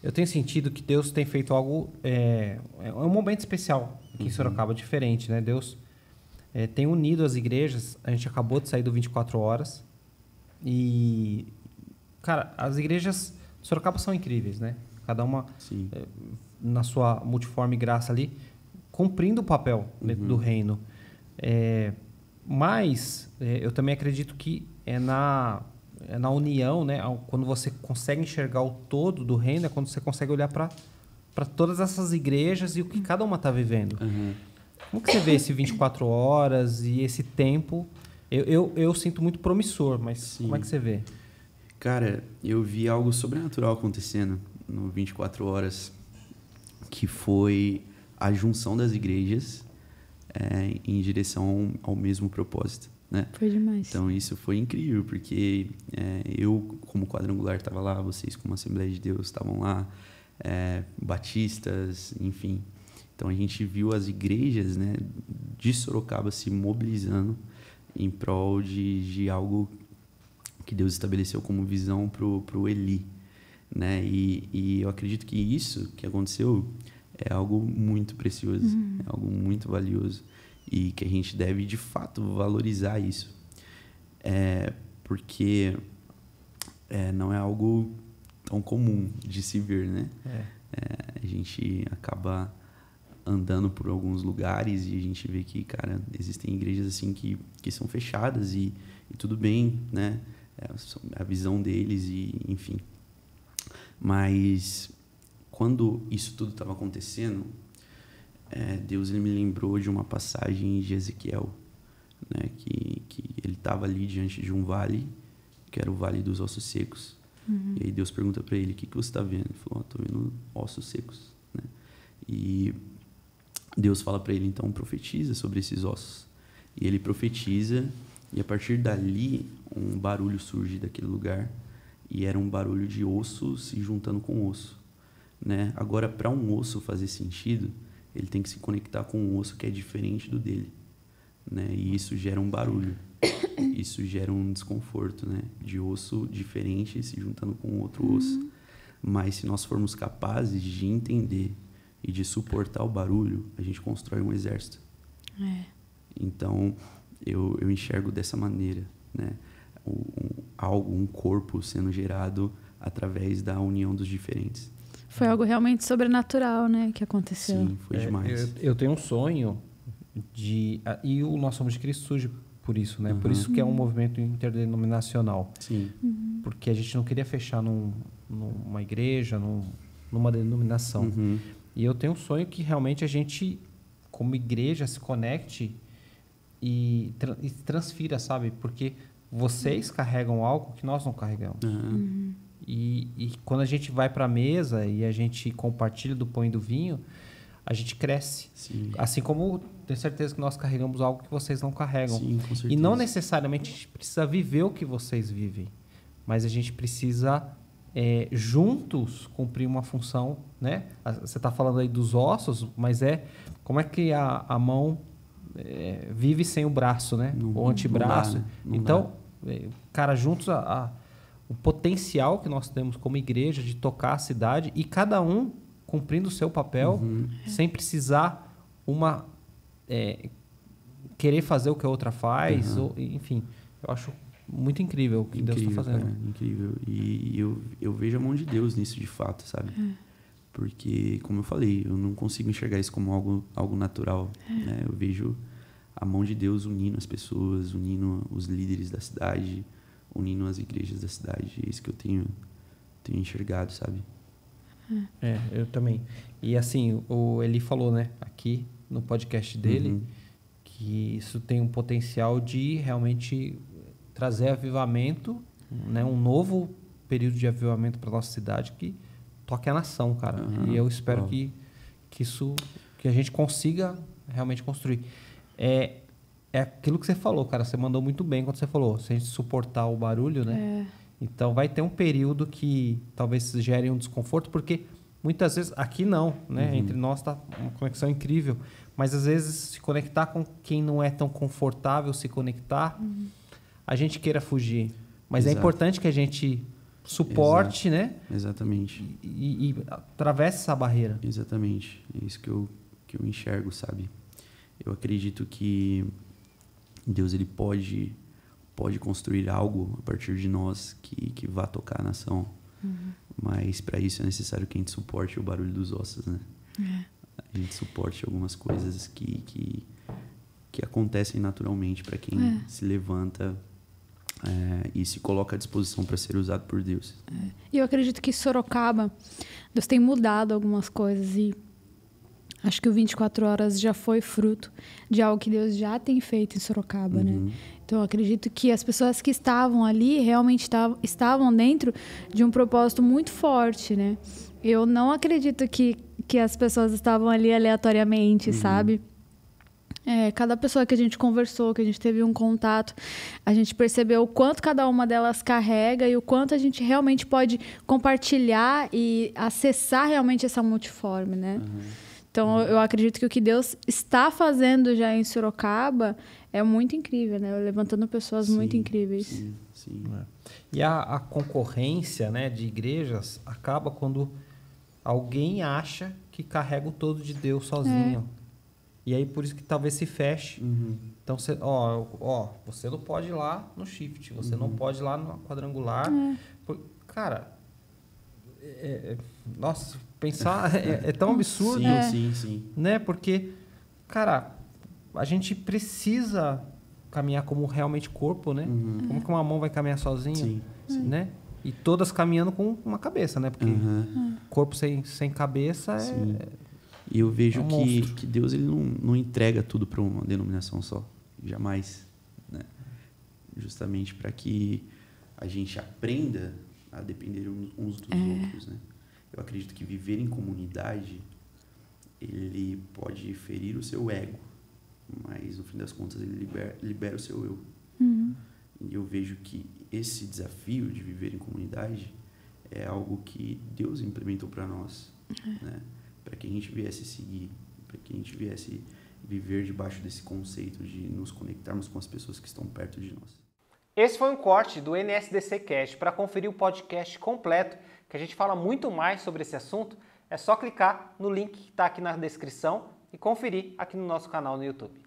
eu tenho sentido que Deus tem feito algo... É um momento especial aqui em Sorocaba, diferente, né? Deus tem unido as igrejas. A gente acabou de sair do 24 horas. E, cara, as igrejas de Sorocaba são incríveis, né? Cada uma na sua multiforme graça ali, cumprindo o papel dentro do reino. Mas eu também acredito que é na união, né? Quando você consegue enxergar o todo do reino, é quando você consegue olhar para todas essas igrejas e o que cada uma está vivendo. Como que você vê esse 24 horas e esse tempo? Eu sinto muito promissor, mas como é que você vê? Cara, eu vi algo sobrenatural acontecendo no 24 horas, que foi a junção das igrejas em direção ao mesmo propósito, né? Foi demais. Então, isso foi incrível, porque eu, como quadrangular, estava lá, vocês, como Assembleia de Deus, estavam lá, batistas, enfim. Então, a gente viu as igrejas, né, de Sorocaba se mobilizando em prol de algo que Deus estabeleceu como visão pro Eli, né? E eu acredito que isso que aconteceu é algo muito precioso, é algo muito valioso e que a gente deve, de fato, valorizar isso. Porque não é algo tão comum de se ver, né? A gente acaba andando por alguns lugares e a gente vê que, cara, existem igrejas assim que são fechadas e tudo bem, né? A visão deles e enfim. Mas quando isso tudo estava acontecendo, Deus ele me lembrou de uma passagem de Ezequiel, né? Que ele estava ali diante de um vale, que era o Vale dos Ossos Secos. E aí Deus pergunta para ele: o que você está vendo? Ele falou: estou vendo ossos secos, né? E Deus fala para ele: então profetiza sobre esses ossos. E ele profetiza, e a partir dali um barulho surge daquele lugar, e era um barulho de osso se juntando com osso, né? Agora, para um osso fazer sentido, ele tem que se conectar com um osso que é diferente do dele, né? E isso gera um barulho, isso gera um desconforto, né? De osso diferente se juntando com outro osso. Mas se nós formos capazes de entender e de suportar o barulho, a gente constrói um exército. Então, eu enxergo dessa maneira, né? Um corpo sendo gerado através da união dos diferentes. Foi algo realmente sobrenatural, né, que aconteceu. Sim, foi demais. Eu tenho um sonho e o Nós Somos de Cristo surge por isso, né? Por isso que é um movimento interdenominacional. Sim. Porque a gente não queria fechar numa igreja, numa denominação. E eu tenho um sonho que realmente a gente, como igreja, se conecte e transfira, sabe? Porque vocês carregam algo que nós não carregamos. E quando a gente vai para a mesa e a gente compartilha do pão e do vinho, a gente cresce. Sim. Assim como tenho certeza que nós carregamos algo que vocês não carregam. Sim, com certeza. E não necessariamente a gente precisa viver o que vocês vivem, mas a gente precisa juntos cumprir uma função, né? Você está falando aí dos ossos, mas como é que a mão vive sem o braço, né? O antebraço. Não dá, né? Então, cara, juntos o potencial que nós temos como igreja de tocar a cidade e cada um cumprindo o seu papel sem precisar querer fazer o que a outra faz, enfim, eu acho muito incrível o que Deus está fazendo. Cara, incrível. E eu vejo a mão de Deus nisso de fato, sabe? Porque, como eu falei, eu não consigo enxergar isso como algo natural, né? Eu vejo a mão de Deus unindo as pessoas, unindo os líderes da cidade, unindo as igrejas da cidade. É isso que eu tenho enxergado, sabe? Eu também. E assim, Eli falou, né, aqui no podcast dele, que isso tem um potencial de realmente trazer avivamento, né, um novo período de avivamento para nossa cidade que toque a nação, cara. E eu espero que a gente consiga realmente construir. É aquilo que você falou, cara. Você mandou muito bem quando você falou. Se a gente suportar o barulho, né? Então, vai ter um período que talvez gere um desconforto, porque muitas vezes, aqui não, né? Entre nós está uma conexão incrível, mas às vezes se conectar com quem não é tão confortável se conectar, a gente queira fugir. Mas Exato. é importante que a gente suporte, né? Exatamente. E atravessa essa barreira. Exatamente. É isso que eu enxergo, sabe? Eu acredito que Deus ele pode construir algo a partir de nós que vá tocar a nação. Mas para isso é necessário que a gente suporte o barulho dos ossos, né? A gente suporte algumas coisas que acontecem naturalmente para quem se levanta e se coloca à disposição para ser usado por Deus. E eu acredito que Sorocaba, Deus tem mudado algumas coisas e acho que o 24 Horas já foi fruto de algo que Deus já tem feito em Sorocaba, né? Então, eu acredito que as pessoas que estavam ali realmente estavam dentro de um propósito muito forte, né? Eu não acredito que as pessoas estavam ali aleatoriamente, sabe? Cada pessoa que a gente conversou, que a gente teve um contato, a gente percebeu o quanto cada uma delas carrega e o quanto a gente realmente pode compartilhar e acessar realmente essa multiforme, né? Então, eu acredito que o que Deus está fazendo já em Sorocaba é muito incrível, né? Levantando pessoas muito incríveis. Sim. E a concorrência, né, de igrejas acaba quando alguém acha que carrega o todo de Deus sozinho. E aí, por isso que talvez se feche. Então, você não pode ir lá no shift, você não pode ir lá no quadrangular. Cara, nossa, pensar é tão absurdo. Sim. Né? Porque, cara, a gente precisa caminhar como realmente corpo, né? Como que uma mão vai caminhar sozinha? Sim. Né? E todas caminhando com uma cabeça, né? Porque corpo sem cabeça E eu vejo monstro. que Deus ele não entrega tudo para uma denominação só. Jamais. Né? Justamente para que a gente aprenda a depender uns dos outros. Né? Eu acredito que viver em comunidade ele pode ferir o seu ego, mas no fim das contas ele libera o seu eu. E eu vejo que esse desafio de viver em comunidade é algo que Deus implementou para nós, né? Para que a gente viesse seguir, para que a gente viesse viver debaixo desse conceito de nos conectarmos com as pessoas que estão perto de nós. Esse foi um corte do NSDC Cast. Para conferir o podcast completo, que a gente fala muito mais sobre esse assunto, é só clicar no link que está aqui na descrição e conferir aqui no nosso canal no YouTube.